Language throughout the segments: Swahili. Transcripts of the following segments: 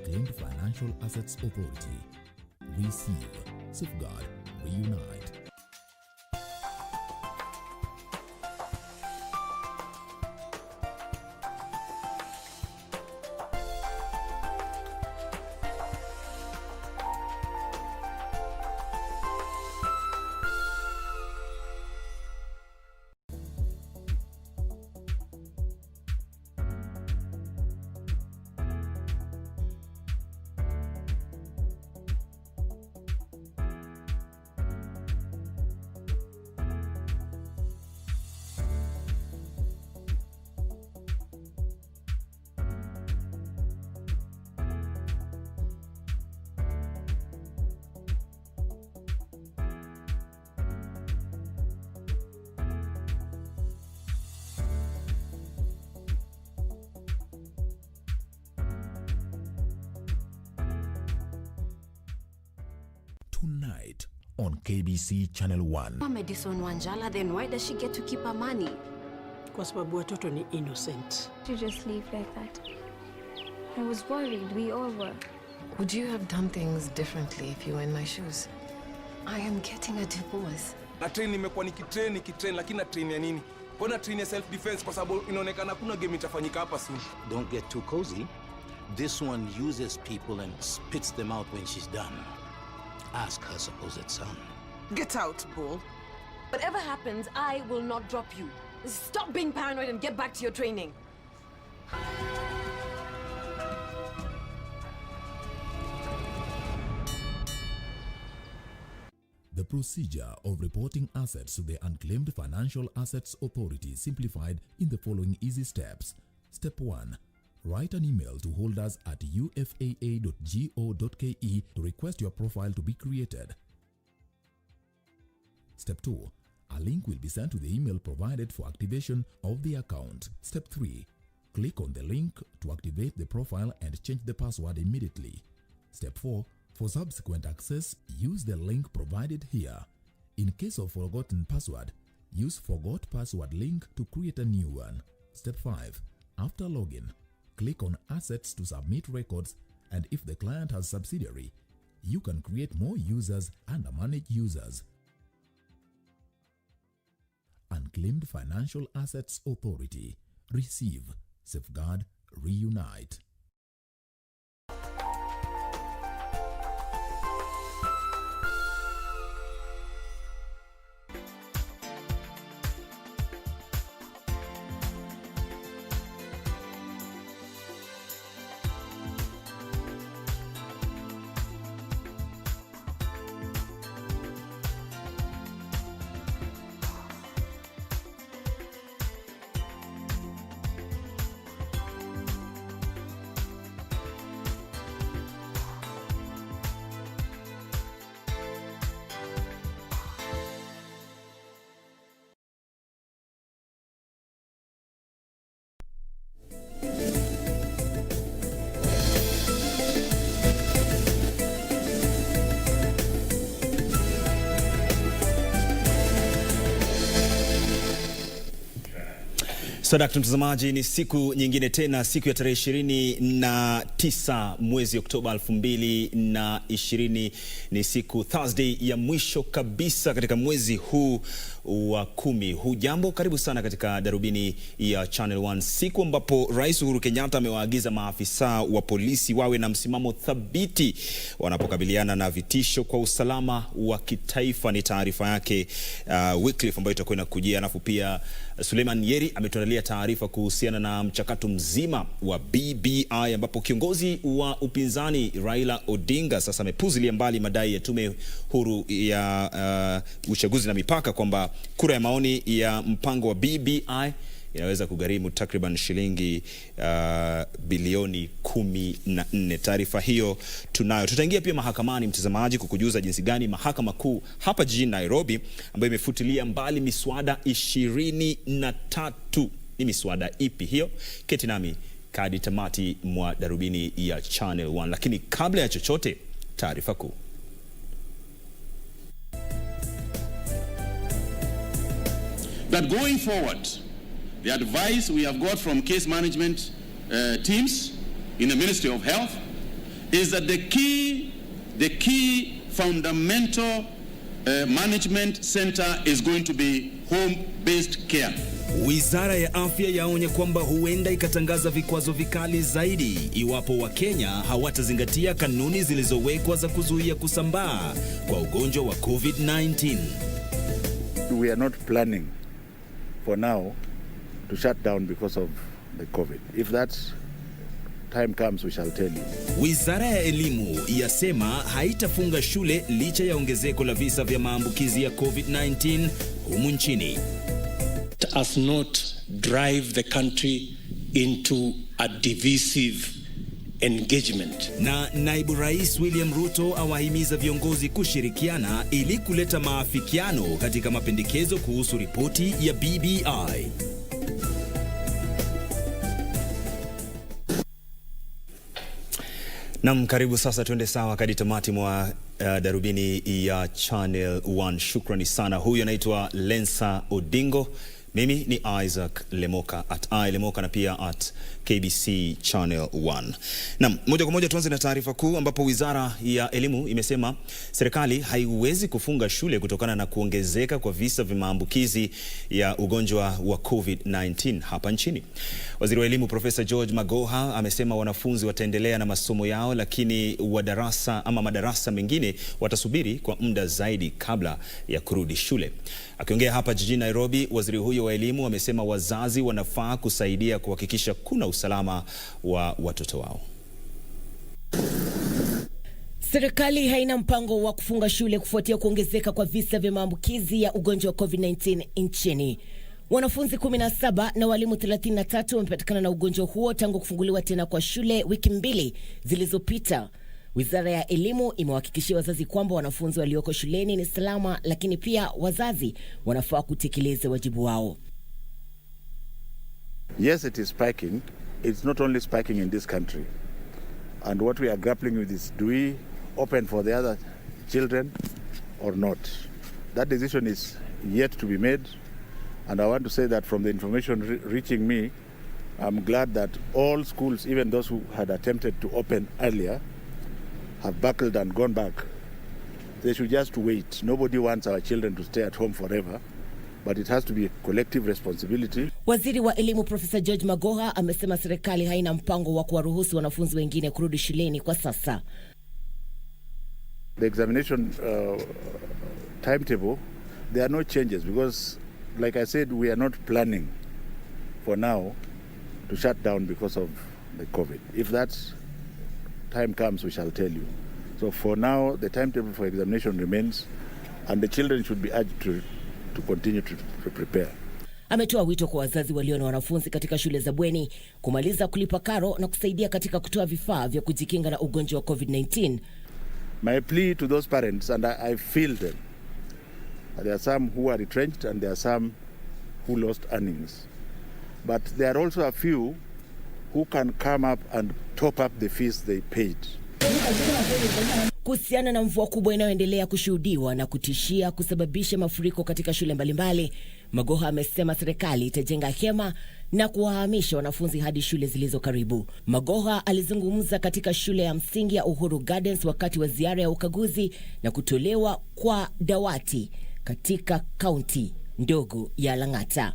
Unclaimed Financial Assets Authority. Receive, safeguard, reunite. Tonight on KBC Channel 1. Madison Wanjala, then why does she get to keep her money? Kwa sababu watoto ni innocent. To just leave like that. I was worried, we all were. Would you have done things differently if you were in my shoes? I am getting a divorce. Na train nimekuwa nikitrain lakini na train ya nini? Mbona train ya self defense kwa sababu inaonekana kuna game itafanyika hapa soon. Don't get too cozy. This one uses people and spits them out when she's done. Ask her supposed son. Get out, bull. Whatever happens, I will not drop you. Stop being paranoid and get back to your training. The procedure of reporting assets to the Unclaimed Financial Assets Authority simplified in the following easy steps. Step 1. Write an email to holders at ufaa.go.ke to request your profile to be created. Step 2. A link will be sent to the email provided for activation of the account. Step 3. Click on the link to activate the profile and change the password immediately. Step 4. For subsequent access, use the link provided here. In case of forgotten password, use Forgot Password link to create a new one. Step 5. After login, click on Assets to submit records, and if the client has subsidiary, you can create more users and manage users. Unclaimed Financial Assets Authority. Receive, safeguard, reunite. Sadakta mtazamaji, ni siku nyingine tena, siku ya tarehe 29 mwezi Oktoba 2020. Ni siku Thursday ya mwisho kabisa katika mwezi huu wa 10. Hujambo, karibu sana katika Darubini ya Channel 1, siku ambapo Rais Uhuru Kenyatta amewaagiza maafisa wa polisi wawe na msimamo thabiti wanapokabiliana na vitisho kwa usalama wa kitaifa. Ni taarifa yake Wycliffe ambayo itakuwa inakujia, alafu pia Suleiman Yeri ametuandalia taarifa kuhusiana na mchakato mzima wa BBI, ambapo kiongozi wa upinzani Raila Odinga sasa amepuzilia mbali madai ya tume huru ya uchaguzi na mipaka kwamba kura ya maoni ya mpango wa BBI inaweza kugharimu takriban shilingi bilioni 14. Taarifa hiyo tunayo. Tutaingia pia mahakamani mtazamaji, kukujuza jinsi gani mahakama kuu hapa jijini Nairobi ambayo imefutilia mbali miswada 23. Ni miswada ipi hiyo? Keti nami kadi tamati mwa Darubini ya Channel 1. Lakini kabla ya chochote, taarifa kuu. That going forward, the advice we have got from case management teams in the Ministry of Health is that the key fundamental management center is going to be home-based care. Wizara ya Afya yaonya kwamba huenda ikatangaza vikwazo vikali zaidi iwapo Wakenya hawatazingatia kanuni zilizowekwa za kuzuia kusambaa kwa ugonjwa wa COVID-19. We are not planning for now to shut down because of the COVID. If that time comes, we shall tell you. Wizara ya Elimu yasema haitafunga shule licha ya ongezeko la visa vya maambukizi ya COVID-19 humu nchini. Let us not drive the country into a divisive engagement. Na naibu rais William Ruto awahimiza viongozi kushirikiana ili kuleta maafikiano katika mapendekezo kuhusu ripoti ya BBI. Nam, karibu sasa tuende sawa hadi tamati mwa Darubini ya Channel 1. Shukrani sana. Huyu anaitwa Lensa Odingo. Mimi ni Isaac Lemoka @Lemoka na pia @KBC Channel 1. Naam, moja kwa moja tuanze na taarifa kuu ambapo Wizara ya Elimu imesema serikali haiwezi kufunga shule kutokana na kuongezeka kwa visa vya maambukizi ya ugonjwa wa COVID-19 hapa nchini. Waziri wa Elimu Profesa George Magoha amesema wanafunzi wataendelea na masomo yao, lakini madarasa mengine watasubiri kwa muda zaidi kabla ya kurudi shule. Akiongea hapa jijini Nairobi, waziri huyo wa elimu amesema wazazi wanafaa kusaidia kuhakikisha kuna usalama wa watoto wao. Serikali haina mpango wa kufunga shule kufuatia kuongezeka kwa visa vya maambukizi ya ugonjwa wa COVID-19 nchini. Wanafunzi 17 na walimu 33 wamepatikana na ugonjwa huo tangu kufunguliwa tena kwa shule wiki 2 zilizopita. Wizara ya Elimu imewahakikishia wazazi kwamba wanafunzi walioko shuleni ni salama, lakini pia wazazi wanafaa kutekeleza wajibu wao. Yes, it is spiking. It's not only spiking in this country. And what we are grappling with is, do we open for the other children or not? That decision is yet to be made. And I want to say that from the information reaching me, I'm glad that all schools, even those who had attempted to open earlier, have buckled and gone back. They should just wait. Nobody wants our children to stay at home forever, but it has to be a collective responsibility. Waziri wa Elimu Profesa George Magoha amesema serikali haina mpango wa kuwaruhusu wanafunzi wengine kurudi shuleni kwa sasa. The examination timetable, there are no changes because, like I said, we are not planning for now to shut down because of the COVID. If that time comes, we shall tell you. So for now, the timetable for examination remains, and the children should be urged to continue to prepare. Ametoa wito kwa wazazi walio na wanafunzi katika shule za bweni kumaliza kulipa karo na kusaidia katika kutoa vifaa vya kujikinga na ugonjwa wa COVID-19. My plea to those parents, and I feel them, there are some who are retrenched and there are some who lost earnings. But there are also a few who can come up and top up the fees they paid. Kuhusiana na mvua kubwa inayoendelea kushuhudiwa na kutishia kusababisha mafuriko katika shule mbalimbali, Magoha amesema serikali itajenga hema na kuwahamisha wanafunzi hadi shule zilizo karibu. Magoha alizungumza katika shule ya msingi ya Uhuru Gardens wakati wa ziara ya ukaguzi na kutolewa kwa dawati katika kaunti ndogo ya Lang'ata.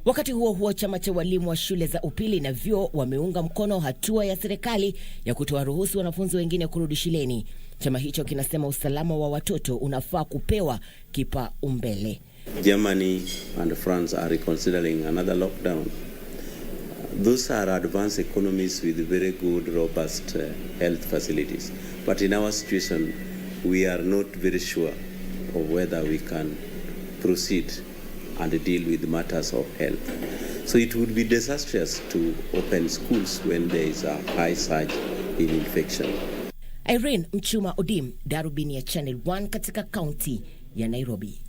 Wakati huo huo, chama cha walimu wa shule za upili na vyuo wameunga mkono hatua ya serikali ya kutoa ruhusu wanafunzi wengine kurudi shuleni. Chama hicho kinasema usalama wa watoto unafaa kupewa kipaumbele. Germany and France are reconsidering another lockdown. Those are advanced economies with very good, robust health facilities. But in our situation, we are not very sure of whether we can proceed and deal with matters of health. So it would be disastrous to open schools when there is a high surge in infection. Irene Mchuma Odim, Darubini ya Channel 1 katika kaunti ya Nairobi.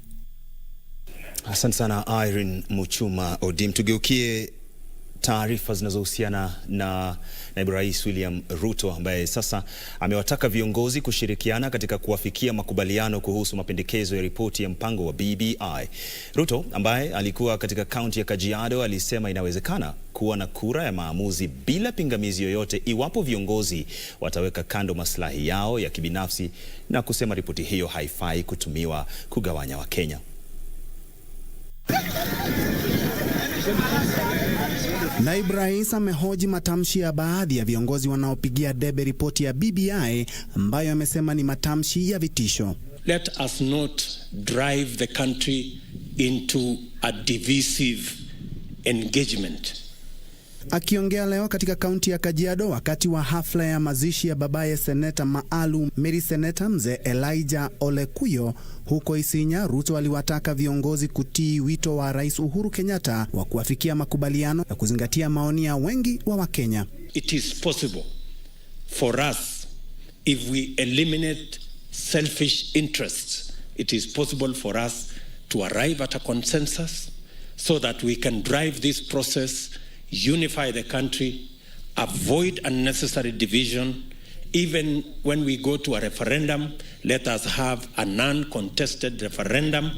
Asante sana Irene Mchuma Odim. Tugeukie taarifa zinazohusiana na naibu rais William Ruto ambaye sasa amewataka viongozi kushirikiana katika kuwafikia makubaliano kuhusu mapendekezo ya ripoti ya mpango wa BBI. Ruto ambaye alikuwa katika kaunti ya Kajiado alisema inawezekana kuwa na kura ya maamuzi bila pingamizi yoyote iwapo viongozi wataweka kando maslahi yao ya kibinafsi na kusema ripoti hiyo haifai kutumiwa kugawanya Wakenya. Naibu rais amehoji matamshi ya baadhi ya viongozi wanaopigia debe ripoti ya BBI ambayo amesema ni matamshi ya vitisho. Let us not drive the country into a divisive engagement. Akiongea leo katika kaunti ya Kajiado wakati wa hafla ya mazishi ya babaye seneta maalum Mary Seneta mzee Elijah Olekuyo huko Isinya, Ruto aliwataka viongozi kutii wito wa Rais Uhuru Kenyatta wa kuafikia makubaliano na kuzingatia maoni ya wengi wa Wakenya. It is possible for us if we eliminate selfish interests. It is possible for us to arrive at a consensus so that we can drive this process, unify the country, avoid unnecessary division. Even when we go to a referendum, let us have a non-contested referendum.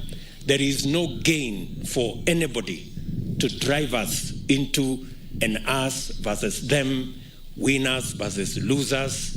There is no gain for anybody to drive us into an us versus them, winners versus losers,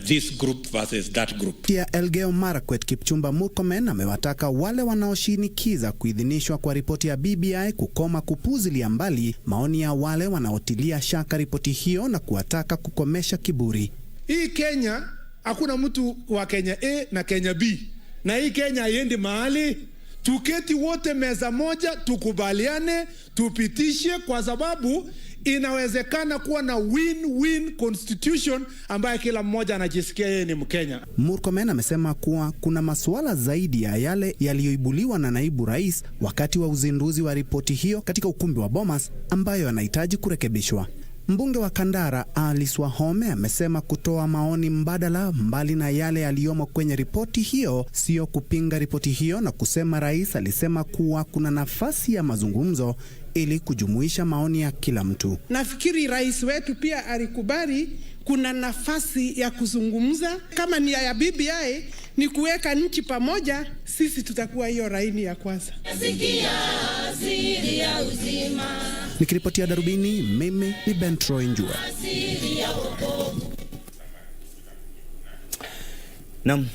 this group versus that group. Pia Elgeyo Marakwet Kipchumba Murkomen amewataka wale wanaoshinikiza kuidhinishwa kwa ripoti ya BBI kukoma kupuzilia mbali maoni ya wale wanaotilia shaka ripoti hiyo na kuwataka kukomesha kiburi. Hii Kenya hakuna mtu wa Kenya A na Kenya B. Na hii Kenya haiendi mahali. Tuketi wote meza moja, tukubaliane, tupitishe, kwa sababu inawezekana kuwa na win-win constitution ambaye kila mmoja anajisikia yeye ni Mkenya. Murkomen amesema kuwa kuna masuala zaidi ya yale yaliyoibuliwa na naibu rais wakati wa uzinduzi wa ripoti hiyo katika ukumbi wa Bomas ambayo yanahitaji kurekebishwa. Mbunge wa Kandara Alice Wahome amesema kutoa maoni mbadala mbali na yale yaliyomo kwenye ripoti hiyo sio kupinga ripoti hiyo, na kusema rais alisema kuwa kuna nafasi ya mazungumzo ili kujumuisha maoni ya kila mtu. Nafikiri rais wetu pia alikubali kuna nafasi ya kuzungumza. Kama nia ya BBI ni kuweka nchi pamoja, sisi tutakuwa hiyo raini ya kwanza. Nikiripotia Darubini, mimi ni Bentroy Njua.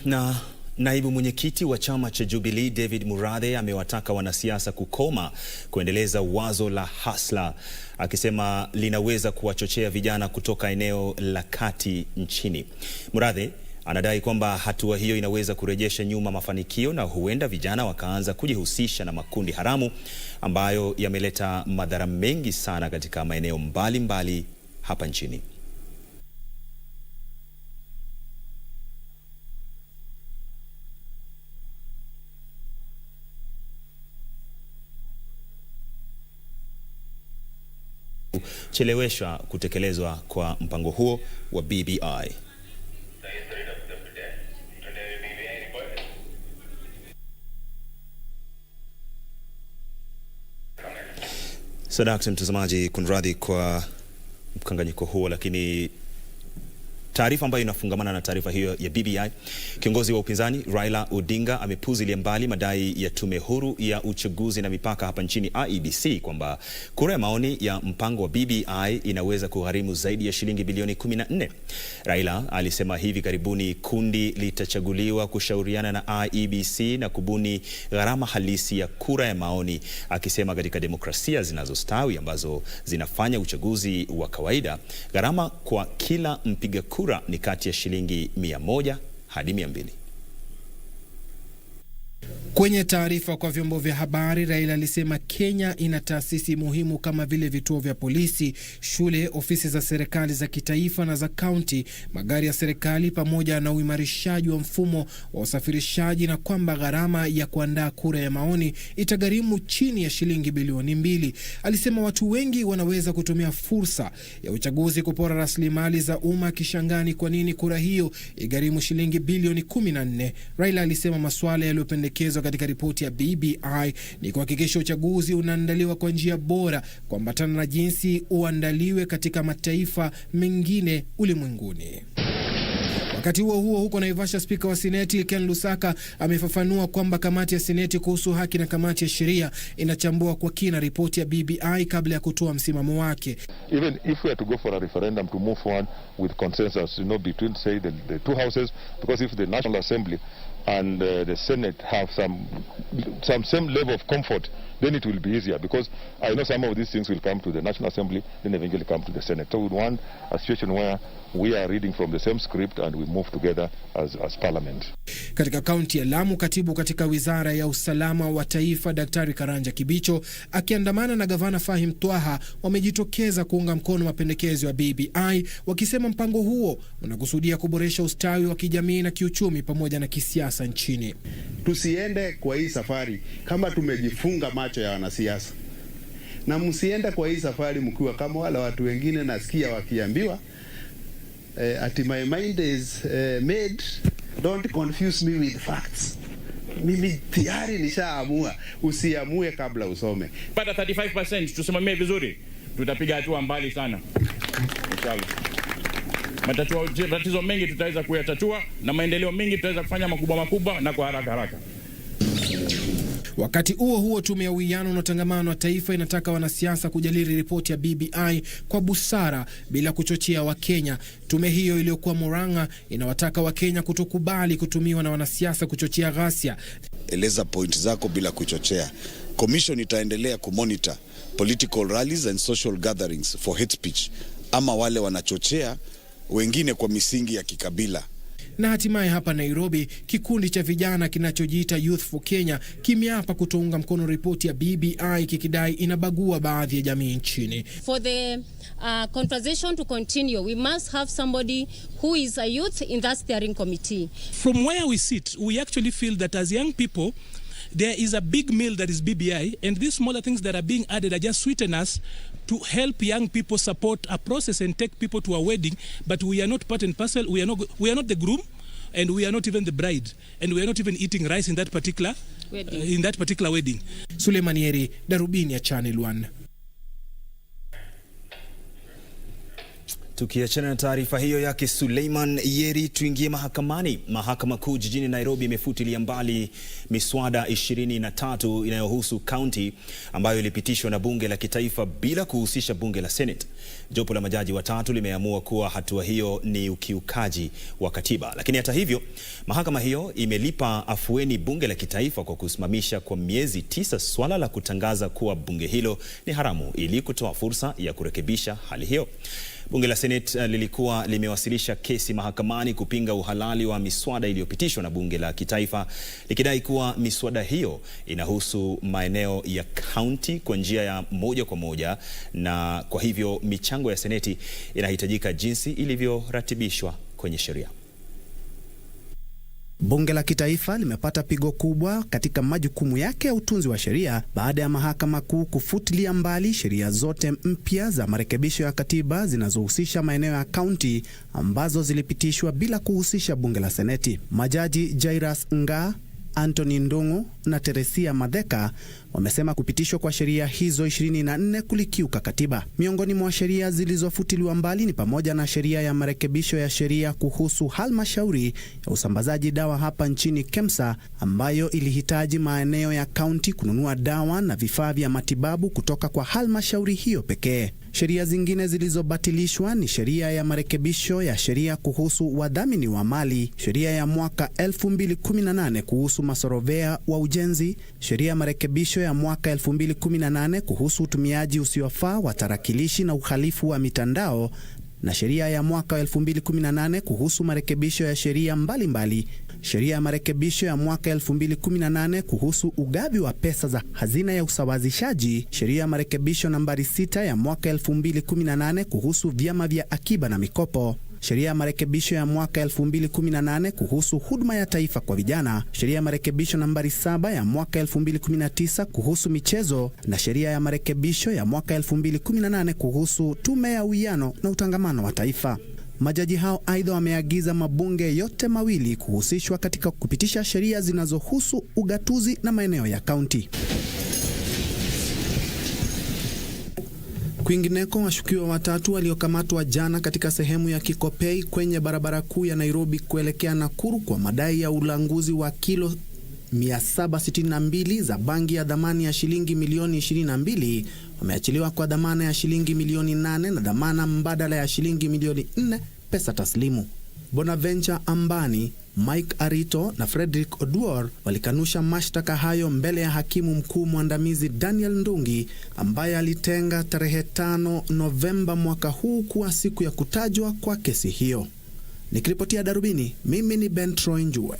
Na naibu mwenyekiti wa chama cha Jubilee David Murathe amewataka wanasiasa kukoma kuendeleza wazo la hasla, akisema linaweza kuwachochea vijana kutoka eneo la kati nchini. Murathe anadai kwamba hatua hiyo inaweza kurejesha nyuma mafanikio na huenda vijana wakaanza kujihusisha na makundi haramu ambayo yameleta madhara mengi sana katika maeneo mbalimbali hapa nchini. Cheleweshwa kutekelezwa kwa mpango huo wa BBI. Sadakta mtazamaji, kunradhi kwa mkanganyiko huo, lakini taarifa ambayo inafungamana na taarifa hiyo ya BBI, kiongozi wa upinzani Raila Odinga amepuzilia mbali madai ya tume huru ya uchaguzi na mipaka hapa nchini IEBC kwamba kura ya maoni ya mpango wa BBI inaweza kugharimu zaidi ya shilingi bilioni 14. Raila alisema hivi karibuni kundi litachaguliwa kushauriana na IEBC na kubuni gharama halisi ya kura ya maoni, akisema katika demokrasia zinazostawi ambazo zinafanya uchaguzi wa kawaida, gharama kwa kila mpiga kura ni kati ya shilingi 100 hadi 200. Kwenye taarifa kwa vyombo vya habari, Raila alisema Kenya ina taasisi muhimu kama vile vituo vya polisi, shule, ofisi za serikali za kitaifa na za kaunti, magari ya serikali pamoja na uimarishaji wa mfumo wa usafirishaji, na kwamba gharama ya kuandaa kura ya maoni itagharimu chini ya shilingi bilioni 2. Alisema watu wengi wanaweza kutumia fursa ya uchaguzi kupora rasilimali za umma, kishangani kwa nini kura hiyo igharimu shilingi bilioni 14. Raila alisema masuala yaliyopendekezwa iliyoelezwa katika ripoti ya BBI ni kuhakikisha uchaguzi unaandaliwa kwa njia bora kuambatana na jinsi uandaliwe katika mataifa mengine ulimwenguni. Wakati huo huo, huko Naivasha, spika wa Seneti Ken Lusaka amefafanua kwamba kamati ya Seneti kuhusu haki na kamati ya sheria inachambua kwa kina ripoti ya BBI kabla ya kutoa msimamo wake. Even if we are to go for a referendum to move forward with consensus, between say the two houses, because if the National Assembly and the Senate have some same level of comfort, then it will be easier, because I know some of these things will come to the National Assembly, then eventually come to the Senate. So we want a situation where we are reading from the same script and we move together as Parliament. Katika kaunti ya Lamu, katibu katika wizara ya usalama wa taifa Daktari Karanja Kibicho akiandamana na gavana Fahim Twaha wamejitokeza kuunga mkono mapendekezo ya BBI, wakisema mpango huo unakusudia kuboresha ustawi wa kijamii na kiuchumi pamoja na kisiasa nchini. Tusiende kwa hii safari kama tumejifunga macho ya wanasiasa, na msiende kwa hii safari mkiwa kama wala watu wengine nasikia wakiambiwa ati my mind is made, don't confuse me with facts. Mimi tayari nishaamua. Usiamue kabla usome. Pata 35% tusimamie vizuri, tutapiga hatua mbali sana inshallah. Matatizo mengi tutaweza kuyatatua na maendeleo mengi tutaweza kufanya makubwa na kwa haraka. Wakati huo tume ya uwiano na utangamano wa taifa inataka wanasiasa kujadili ripoti ya BBI kwa busara bila kuchochea Wakenya. Tume hiyo iliyokuwa Murang'a inawataka Wakenya kutokubali kutumiwa na wanasiasa kuchochea ghasia. Eleza point zako bila kuchochea. Commission itaendelea kumonitor political rallies and social gatherings for hate speech, ama wale wanachochea wengine kwa misingi ya kikabila. Na hatimaye hapa Nairobi, kikundi cha vijana kinachojiita Youth for Kenya kimeapa kutounga mkono ripoti ya BBI kikidai inabagua baadhi ya jamii nchini. For the conversation to continue, we must have somebody who is a youth in that steering committee. From where we sit, we actually feel that as young people, there is a big meal that is BBI, and these smaller things that are being added are just sweeteners to help young people support a process and take people to a wedding. But we are not part and parcel. We are not the groom, and we are not even the bride, and we are not even eating rice in that particular wedding. Suleiman Yeri, Darubini ya Channel 1. Tukiachana na taarifa hiyo yake Suleiman Yeri, tuingie mahakamani. Mahakama Kuu jijini Nairobi imefutilia mbali miswada 23 inayohusu county ambayo ilipitishwa na bunge la kitaifa bila kuhusisha bunge la Senate. Jopo la majaji watatu limeamua kuwa hatua hiyo ni ukiukaji wa katiba. Lakini hata hivyo, mahakama hiyo imelipa afueni bunge la kitaifa kwa kusimamisha kwa miezi 9 swala la kutangaza kuwa bunge hilo ni haramu ili kutoa fursa ya kurekebisha hali hiyo. Bunge la Senate lilikuwa limewasilisha kesi mahakamani kupinga uhalali wa miswada iliyopitishwa na bunge la kitaifa, likidai kuwa miswada hiyo inahusu maeneo ya county kwa njia ya moja kwa moja, na kwa hivyo michango ya Seneti inahitajika jinsi ilivyoratibishwa kwenye sheria. Bunge la kitaifa limepata pigo kubwa katika majukumu yake ya utunzi wa sheria baada ya mahakama kuu kufutilia mbali sheria zote mpya za marekebisho ya katiba zinazohusisha maeneo ya kaunti ambazo zilipitishwa bila kuhusisha bunge la Seneti. Majaji Jairus Nga, Anthony Ndungu na Teresia Madheka wamesema kupitishwa kwa sheria hizo 24 kulikiuka katiba. Miongoni mwa sheria zilizofutiliwa mbali ni pamoja na sheria ya marekebisho ya sheria kuhusu halmashauri ya usambazaji dawa hapa nchini KEMSA, ambayo ilihitaji maeneo ya kaunti kununua dawa na vifaa vya matibabu kutoka kwa halmashauri hiyo pekee. Sheria zingine zilizobatilishwa ni sheria ya marekebisho ya sheria kuhusu wadhamini wa mali, sheria ya mwaka 2018 kuhusu masorovea wa ujenzi, sheria ya marekebisho ya mwaka 2018 kuhusu utumiaji usiofaa wa tarakilishi na uhalifu wa mitandao, na sheria ya mwaka 2018 kuhusu marekebisho ya sheria mbalimbali, sheria ya marekebisho ya mwaka 2018 kuhusu ugavi wa pesa za hazina ya usawazishaji, sheria ya marekebisho nambari 6 ya mwaka 2018 kuhusu vyama vya akiba na mikopo, sheria ya marekebisho ya mwaka 2018 kuhusu huduma ya taifa kwa vijana, sheria ya marekebisho nambari 7 ya mwaka 2019 kuhusu michezo, na sheria ya marekebisho ya mwaka 2018 kuhusu tume ya uwiano na utangamano wa taifa. Majaji hao aidha wameagiza mabunge yote mawili kuhusishwa katika kupitisha sheria zinazohusu ugatuzi na maeneo ya kaunti. Kwingineko, washukiwa watatu waliokamatwa jana katika sehemu ya Kikopei kwenye barabara kuu ya Nairobi kuelekea Nakuru kwa madai ya ulanguzi wa kilo 762 za bangi ya dhamani ya shilingi milioni 22 wameachiliwa kwa dhamana ya shilingi milioni 8 na dhamana mbadala ya shilingi milioni 4 pesa taslimu. Bonaventure Ambani, Mike Arito na Frederick Oduor walikanusha mashtaka hayo mbele ya hakimu mkuu mwandamizi Daniel Ndungi, ambaye alitenga tarehe 5 Novemba mwaka huu kuwa siku ya kutajwa kwa kesi hiyo. Nikiripotia Darubini, mimi ni Ben Troy Njue.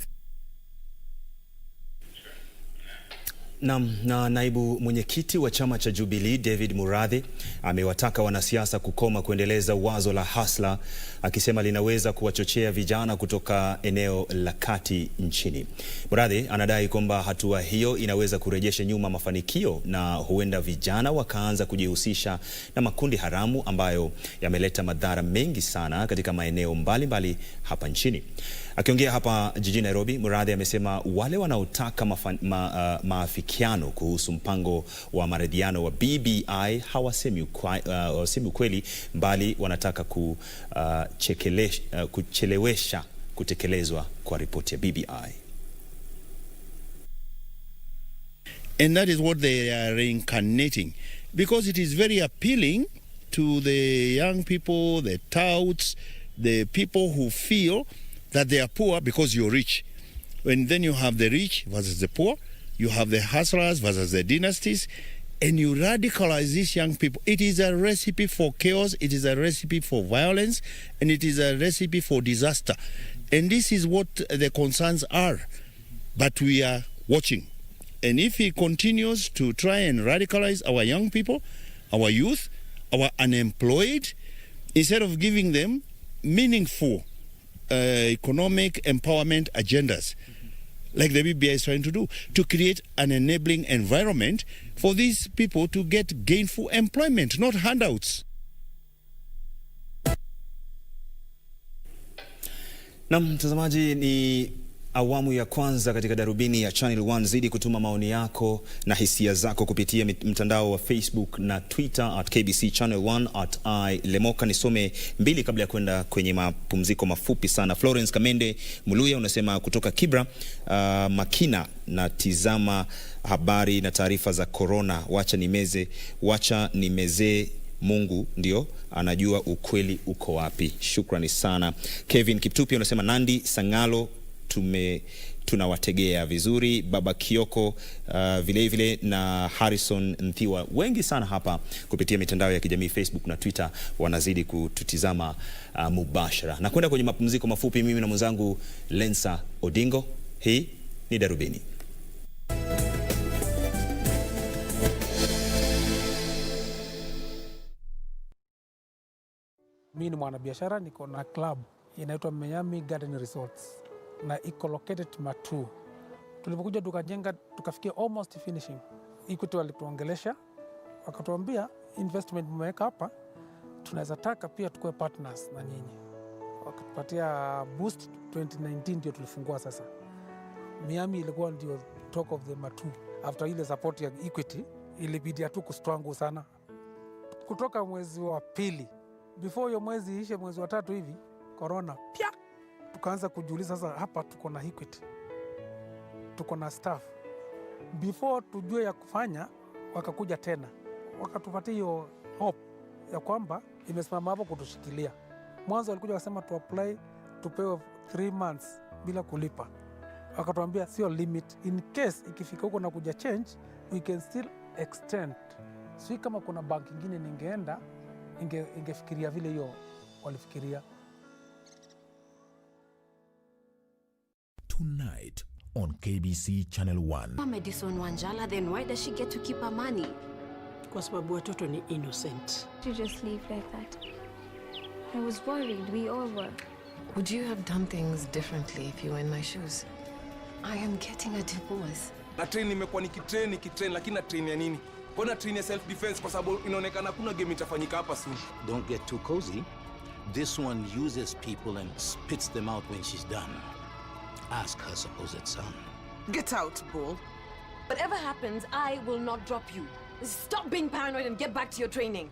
Na naibu mwenyekiti wa chama cha Jubilee David Muradhi amewataka wanasiasa kukoma kuendeleza wazo la hasla, akisema linaweza kuwachochea vijana kutoka eneo la kati nchini. Muradhi anadai kwamba hatua hiyo inaweza kurejesha nyuma mafanikio na huenda vijana wakaanza kujihusisha na makundi haramu ambayo yameleta madhara mengi sana katika maeneo mbalimbali hapa nchini. Akiongea hapa jijini Nairobi, Muradhi amesema wale wanaotaka maafikiano kuhusu mpango wa maridhiano wa BBI hawasemi ukweli, mbali wanataka kuchelewesha kutekelezwa kwa ripoti ya BBI. And that is what they are reincarnating, because it is very appealing to the young people, the touts, the people who feel that they are poor because you're rich. When then you have the rich versus the poor, you have the hustlers versus the dynasties, and you radicalize these young people. It is a recipe for chaos, it is a recipe for violence, and it is a recipe for disaster. And this is what the concerns are. But we are watching. And if he continues to try and radicalize our young people, our youth, our unemployed, instead of giving them meaningful economic empowerment agendas, like the BBI is trying to do, to create an enabling environment for these people to get gainful employment, not handouts. Na mtazamaji, ni awamu ya kwanza katika Darubini ya Channel 1. Zidi kutuma maoni yako na hisia zako kupitia mtandao wa Facebook na Twitter @KBC Channel 1 @Lemoka. Nisome mbili kabla ya kwenda kwenye mapumziko mafupi sana. Florence Kamende Muluya unasema kutoka Kibra, Makina na tizama habari na taarifa za corona, wacha nimeze Mungu ndio anajua ukweli uko wapi. Shukrani sana. Kevin Kiptupi unasema Nandi Sangalo tunawategea vizuri. Baba Kioko vile vile na Harrison Nthiwa, wengi sana hapa kupitia mitandao ya kijamii Facebook na Twitter wanazidi kututizama mubashara. Na kwenda kwenye mapumziko mafupi, mimi na mwenzangu Lensa Odingo. Hii ni Darubini. Mimi ni mwanabiashara, niko na club inaitwa Miami Garden Resorts na iko located Matu. Tulipokuja tukajenga tukafikia almost finishing. Equity walituongelesha wakatuambia investment mmeweka hapa, tunaweza taka pia tukue partners na nyinyi. Wakatupatia boost. 2019 ndio tulifungua sasa. Miami ilikuwa ndio talk of the Matu. After ile support ya Equity ilibidi tu kustrangu sana. Kutoka mwezi wa pili, before hiyo mwezi ishe, mwezi wa tatu hivi, corona pia tukaanza kujiuliza sasa, hapa tuko na Equity, tuko na staff. Before tujue ya kufanya, wakakuja tena wakatupatia hiyo hope ya kwamba imesimama hapo kutushikilia. Mwanzo walikuja wakasema tu apply tupewe 3 months bila kulipa. Wakatuambia sio limit, in case ikifika huko na kuja change we can still extend. Si kama kuna bank nyingine ningeenda ingefikiria vile hiyo walifikiria. Tonight on KBC Channel 1. Madison Wanjala, then why does she get to keep her money? Kwa sababu watoto ni innocent. To just leave like that. I was worried, we all were. Would you have done things differently if you were in my shoes? I am getting a divorce. Na train nimekuwa nikitrain lakini na train ya nini? Mbona train ya self defense kwa sababu inaonekana kuna game itafanyika hapa soon. Don't get too cozy. This one uses people and spits them out when she's done. Ask her supposed son. Get out, Bull. Whatever happens, I will not drop you. Stop being paranoid and get back to your training.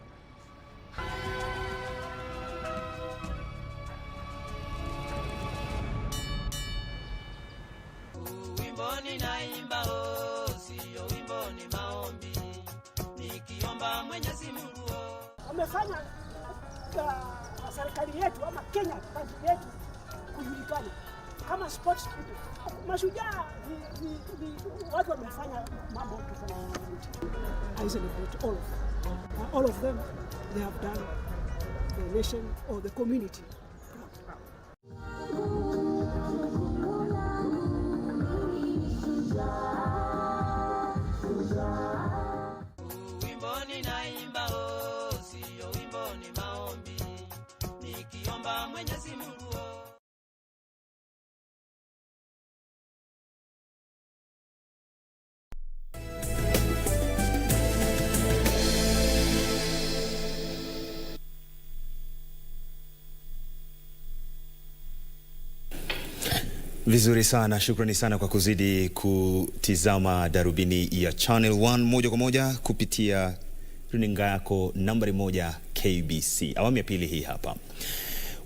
Wamefanya serikali yetu ama Kenya country yetu kujulikana kama sports people. Mashujaa ni watu wamefanya mambo tofauti. I celebrate all of them. They have done the nation or the community. Vizuri sana, shukrani sana kwa kuzidi kutizama Darubini ya Channel 1 moja kwa moja kupitia runinga yako nambari 1 KBC. Awamu ya pili hii hapa.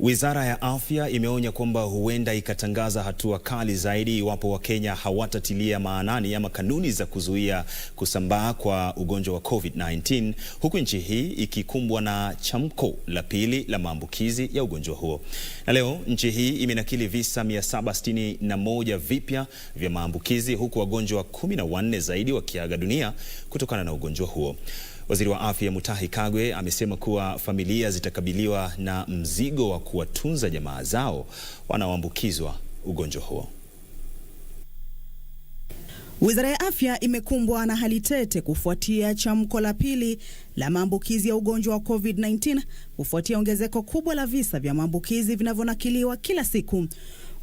Wizara ya Afya imeonya kwamba huenda ikatangaza hatua kali zaidi iwapo Wakenya hawatatilia maanani ama kanuni za kuzuia kusambaa kwa ugonjwa wa COVID-19, huku nchi hii ikikumbwa na chamko la pili la maambukizi ya ugonjwa huo. Na leo nchi hii imenakili visa 761 vipya vya maambukizi, huku wagonjwa 14 zaidi wakiaga dunia kutokana na ugonjwa huo. Waziri wa Afya Mutahi Kagwe amesema kuwa familia zitakabiliwa na mzigo wa kuwatunza jamaa zao wanaoambukizwa ugonjwa huo. Wizara ya Afya imekumbwa na hali tete kufuatia chamko la pili la maambukizi ya ugonjwa wa COVID-19 kufuatia ongezeko kubwa la visa vya maambukizi vinavyonakiliwa kila siku.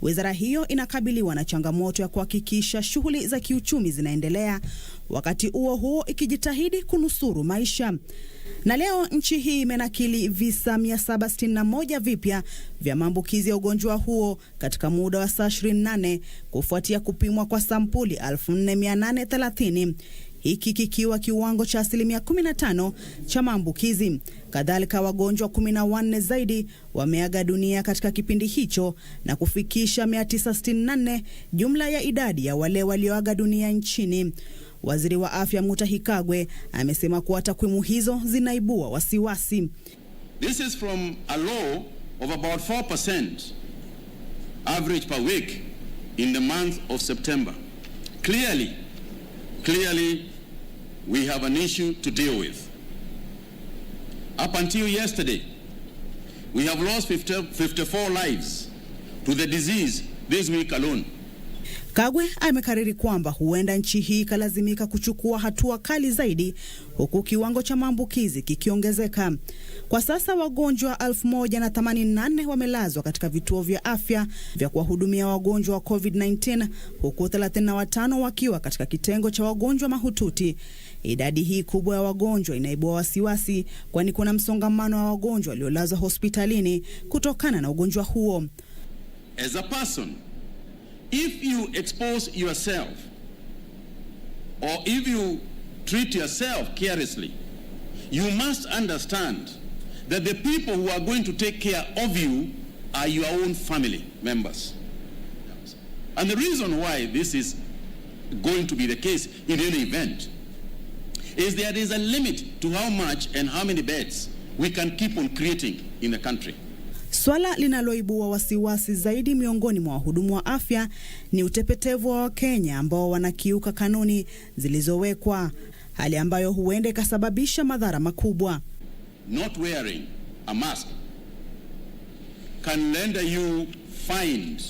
Wizara hiyo inakabiliwa na changamoto ya kuhakikisha shughuli za kiuchumi zinaendelea, wakati huo ikijitahidi kunusuru maisha. Na leo nchi hii imenakili visa 761 vipya vya maambukizi ya ugonjwa huo katika muda wa saa 28 kufuatia kupimwa kwa sampuli 4830. Hiki kikiwa kiwango cha 15% cha maambukizi. Kadhalika wagonjwa 14 zaidi wameaga dunia katika kipindi hicho na kufikisha 964 jumla ya idadi ya wale walioaga dunia nchini. Waziri wa Afya Mutahi Kagwe amesema kuwa takwimu hizo zinaibua wasiwasi. This is from a low of about 4% average per week in the month of September. Clearly we have an issue to deal with. Up until yesterday, we have lost 54 lives to the disease this week alone. Kagwe amekariri kwamba huenda nchi hii kalazimika kuchukua hatua kali zaidi huku kiwango cha maambukizi kikiongezeka. Kwa sasa wagonjwa 1088 wamelazwa katika vituo vya afya vya kuwahudumia wagonjwa wa COVID-19 huku 35 wakiwa katika kitengo cha wagonjwa mahututi. Idadi hii kubwa ya wagonjwa inaibua wasiwasi kwani kuna msongamano wa wagonjwa waliolazwa hospitalini kutokana na ugonjwa huo. As a person, if you expose yourself or if you treat yourself carelessly, you must understand that the people who are going to take care of you are your own family members. And the reason why this is going to be the case in any event is there is a limit to how much and how many beds we can keep on creating in the country. Swala linaloibua wasiwasi zaidi miongoni mwa wahudumu wa afya ni utepetevu wa Wakenya ambao wanakiuka kanuni zilizowekwa, hali ambayo huenda ikasababisha madhara makubwa. Not wearing a mask can render you find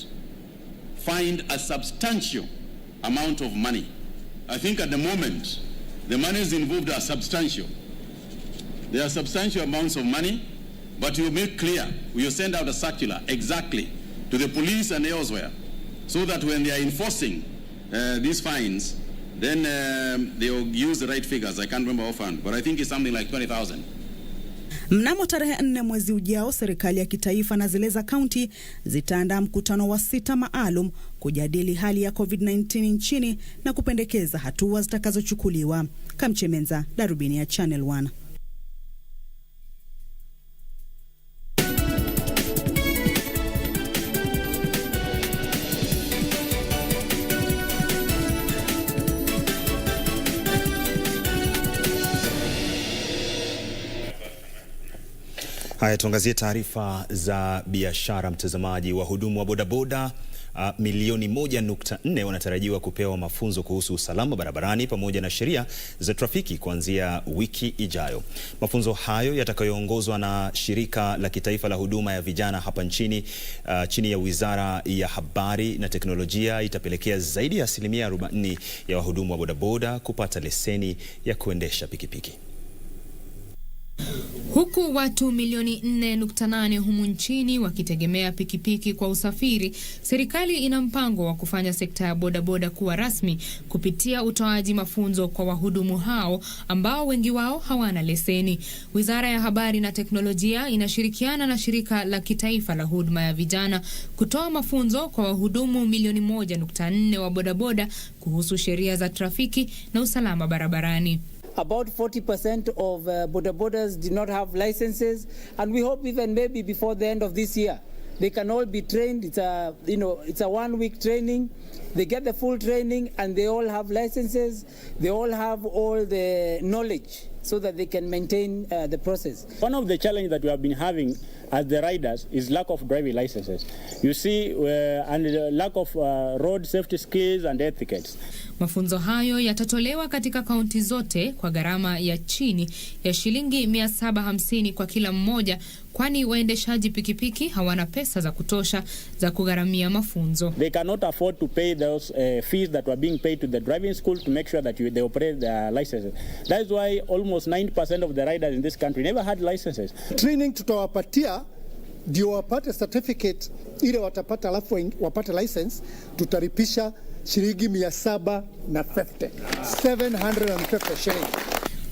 a substantial amount of money. I think at the moment the monies involved are substantial. There are substantial amounts of money. But you make clear, we will send out a circular exactly to the police and elsewhere so that when they are enforcing these fines, then they will use the right figures. I can't remember offhand, but I think it's something like 20,000. Mnamo tarehe 4 mwezi ujao, serikali ya kitaifa na zile za kaunti zitaandaa mkutano wa 6 maalum kujadili hali ya COVID-19 nchini na kupendekeza hatua zitakazochukuliwa. Kamchemenza, Darubini ya Channel 1. Haya, tuangazie taarifa za biashara, mtazamaji. Wahudumu wa bodaboda milioni 1.4 wanatarajiwa kupewa mafunzo kuhusu usalama barabarani pamoja na sheria za trafiki kuanzia wiki ijayo. Mafunzo hayo yatakayoongozwa na shirika la kitaifa la huduma ya vijana hapa nchini chini ya Wizara ya Habari na Teknolojia itapelekea zaidi ya 40% ya wahudumu wa bodaboda kupata leseni ya kuendesha pikipiki. Huku watu milioni 4.8 humu nchini wakitegemea pikipiki kwa usafiri, serikali ina mpango wa kufanya sekta ya bodaboda kuwa rasmi kupitia utoaji mafunzo kwa wahudumu hao ambao wengi wao hawana leseni. Wizara ya Habari na Teknolojia inashirikiana na shirika la kitaifa la huduma ya vijana kutoa mafunzo kwa wahudumu milioni 1.4 wa bodaboda kuhusu sheria za trafiki na usalama barabarani. About 40% of bodabodas do not have licenses, and we hope even maybe before the end of this year they can all be trained. It's a it's a 1-week training. They get the full training and they all have licenses. They all have all the knowledge so that they can maintain the process. One of the challenges that we have been having as the riders is lack of driving licenses. You see, and the lack of road safety skills and etiquettes. Mafunzo hayo yatatolewa katika kaunti zote kwa gharama ya chini ya shilingi 750 kwa kila mmoja, kwani waendeshaji pikipiki hawana pesa za kutosha za kugharamia mafunzo. They cannot afford to pay those fees that were being paid to the driving school to make sure that they operate their licenses. That is why almost 90% of the riders in this country never had licenses. Training tutawapatia ndio wapate certificate ile watapata, alafu wapate license, tutaripisha shilingi 750 shillings.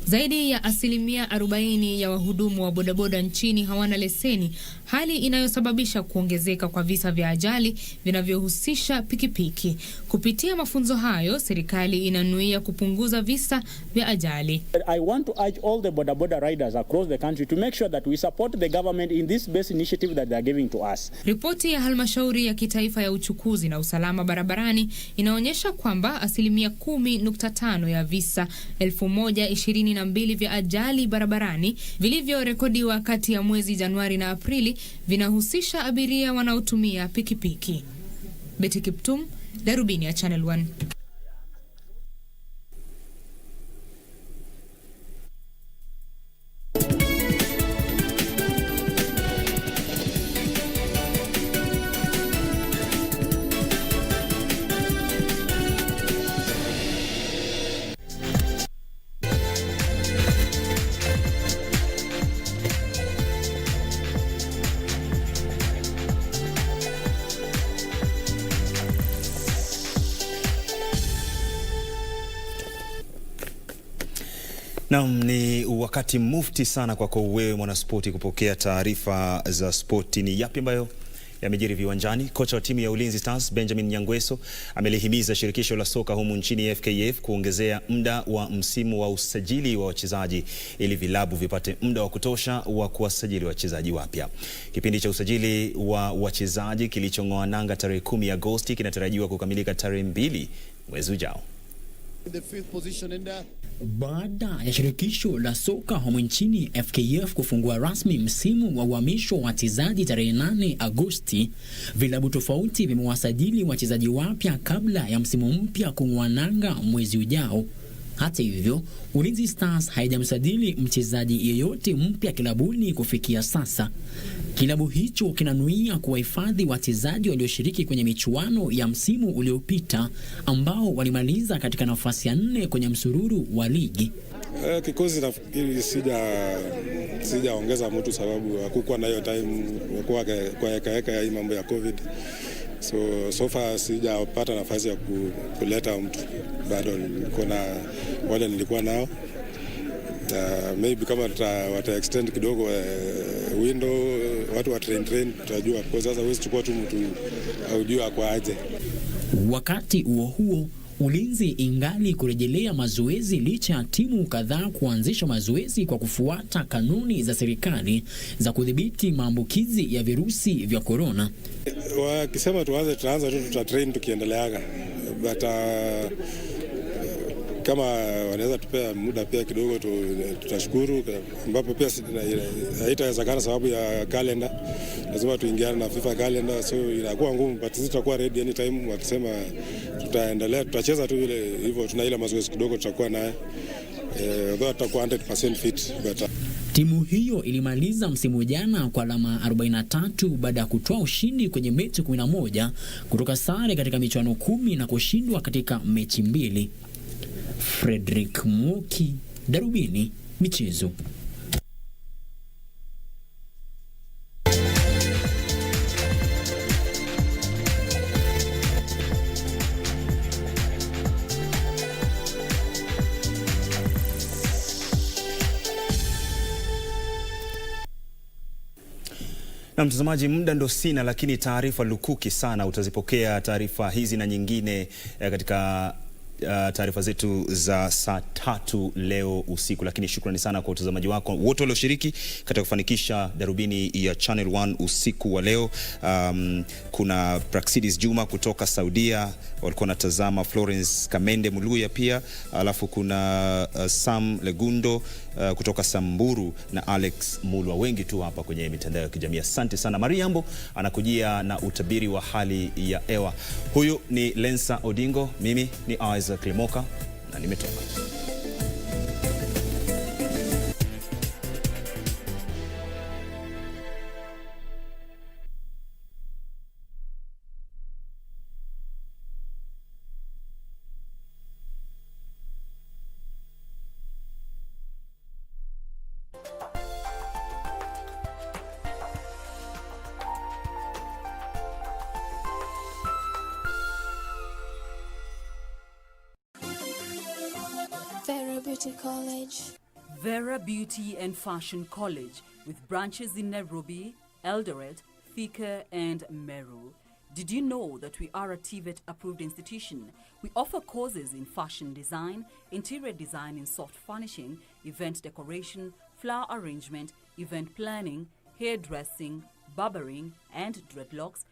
Zaidi ya 40% ya wahudumu wa bodaboda nchini hawana leseni, hali inayosababisha kuongezeka kwa visa vya ajali vinavyohusisha pikipiki. Kupitia mafunzo hayo, serikali inanuia kupunguza visa vya ajali. I want to urge all the bodaboda riders across the country to make sure that we support the government in this best initiative that they are giving to us. Ripoti ya Halmashauri ya Kitaifa ya Uchukuzi na Usalama Barabarani inaonyesha kwamba 10.5 ya visa 1022 vya ajali barabarani vilivyorekodiwa kati ya mwezi Januari na Aprili vinahusisha abiria wanaotumia pikipiki. Betty Kiptum, Darubini ya Channel 1. Naam, ni wakati mufti sana kwako wewe mwanaspoti kupokea taarifa za spoti. Ni yapi ambayo yamejiri viwanjani? Kocha wa timu ya Ulinzi Stars Benjamin Nyangweso amelihimiza shirikisho la soka humu nchini FKF kuongezea muda wa msimu wa usajili wa wachezaji ili vilabu vipate muda wa kutosha wa kuwasajili wachezaji wapya. Kipindi cha usajili wa wachezaji kilichong'oa nanga tarehe 10 Agosti kinatarajiwa kukamilika tarehe 2 mwezi ujao. Baada ya shirikisho la soka humu nchini FKF kufungua rasmi msimu wa uhamisho wa wachezaji tarehe 8 Agosti, vilabu tofauti vimewasajili wachezaji wapya kabla ya msimu mpya kung'oa nanga mwezi ujao. Hata hivyo, Ulinzi Stars haijamsajili mchezaji yeyote mpya kilabuni kufikia sasa. Kilabu hicho kinanuia kuwahifadhi wachezaji walioshiriki kwenye michuano ya msimu uliopita ambao walimaliza katika nafasi ya 4 kwenye msururu wa ligi. Kikosi nafikiri sijaongeza mtu sababu hakukuwa na hiyo time kwa heka ya mambo ya COVID. So far sijapata nafasi ya kuleta mtu. Bado niko na wale nilikuwa nao. Maybe kama wata extend kidogo window, watu wa train tutajua, kwa sasa huwezi chukua tu mtu aujua kwa aje. Wakati huo ulinzi ingali kurejelea mazoezi licha ya timu kadhaa kuanzisha mazoezi kwa kufuata kanuni za serikali za kudhibiti maambukizi ya virusi vya korona. Wakisema tutaanza tu tutatrain tukiendeleaga, but kama wanaweza tupea muda pia kidogo tutashukuru, ambapo pia haitawezekana sababu ya kalenda, lazima tuingiane na FIFA kalenda, so inakuwa ngumu, but sisi tutakuwa ready anytime. Wakisema tutaendelea, tutacheza tu vile hivyo, tuna ile mazoezi kidogo tutakuwa naye, though tutakuwa 100% fit. Timu hiyo ilimaliza msimu jana kwa alama 43 baada ya kutoa ushindi kwenye mechi 11 kutoka sare katika michuano 10 na kushindwa katika mechi 2. Frederick Muki, Darubini, michezo. Na mtazamaji, muda ndo sina, lakini taarifa lukuki sana. Utazipokea taarifa hizi na nyingine katika taarifa zetu za saa 3 leo usiku, lakini shukrani sana kwa utazamaji wako wote walioshiriki katika kufanikisha Darubini ya Channel 1 usiku wa leo. Kuna Praxidis Juma kutoka Saudia walikuwa natazama, Florence Kamende Muluya pia, alafu kuna Sam Legundo kutoka Samburu na Alex Mulwa, wengi tu hapa kwenye mitandao ya kijamii. Asante sana. Maria Ambo anakujia na utabiri wa hali ya hewa. Huyu ni Lensa Odingo, mimi ni Lemoka na nimetoka. Vera Beauty College. Vera Beauty and Fashion College, with branches in Nairobi, Eldoret, Thika, and Meru. Did you know that we are a TVET-approved institution? We offer courses in fashion design, interior design in soft furnishing, event decoration, flower arrangement, event planning, hairdressing, barbering, and dreadlocks,